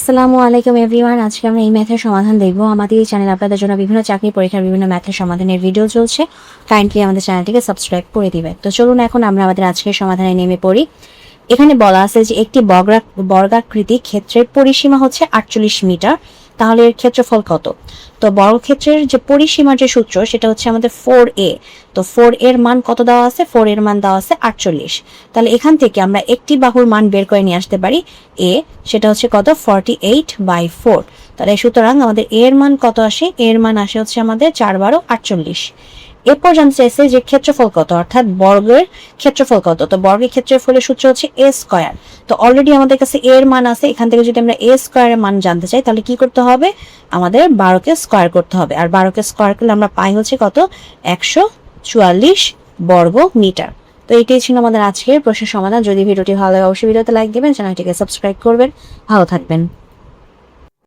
আসসালামু আলাইকুম এভরিওয়ান। আজকে আমরা এই ম্যাথের সমাধান দেখব। আমাদের এই চ্যানেলে আপনাদের জন্য বিভিন্ন চাকরি পরীক্ষার বিভিন্ন ম্যাথের সমাধানের ভিডিও চলছে। কাইন্ডলি আমাদের চ্যানেলটিকে সাবস্ক্রাইব করে দিবেন। তো চলুন এখন আমরা আমাদের আজকের সমাধানে নেমে পড়ি। এখানে বলা আছে যে একটি বর্গাকৃতি ক্ষেত্রের পরিসীমা হচ্ছে 48 মিটার, তাহলে এর ক্ষেত্রফল কত? তো বর্গক্ষেত্রের যে পরিসীমার যে সূত্র সেটা হচ্ছে আমাদের 4a। তো 4 এর মান কত দেওয়া আছে? 4 এর মান দেওয়া আছে 48। তাহলে এখান থেকে আমরা একটি বাহুর মান বের করে নিয়ে আসতে পারি a, সেটা হচ্ছে কত? 48/4। তাহলে সুতরাং আমাদের a এর মান কত আসে? a এর মান আসে হচ্ছে আমাদের 4 12 48। এরপর জানতে চাইছে যে ক্ষেত্রফল কত, অর্থাৎ বর্গের ক্ষেত্রফল কত। তো বর্গের ক্ষেত্রফলের সূত্র হচ্ছে a স্কয়ার। তো অলরেডি আমাদের কাছে a এর মান আছে, এখান থেকে যদি আমরা a স্কয়ারের মান জানতে চাই তাহলে কি করতে হবে? আমাদের 12 কে স্কয়ার করতে হবে। আর 12 কে স্কয়ার করলে আমরা পাই হচ্ছে কত? 144 বর্গ মিটার। তো এটাই ছিল আমাদের আজকের প্রশ্নের সমাধান। যদি ভিডিওটি ভালো লাগে অবশ্যই ভিডিওতে লাইক দিবেন, চ্যানেলটিকে সাবস্ক্রাইব করবেন। ভালো থাকবেন।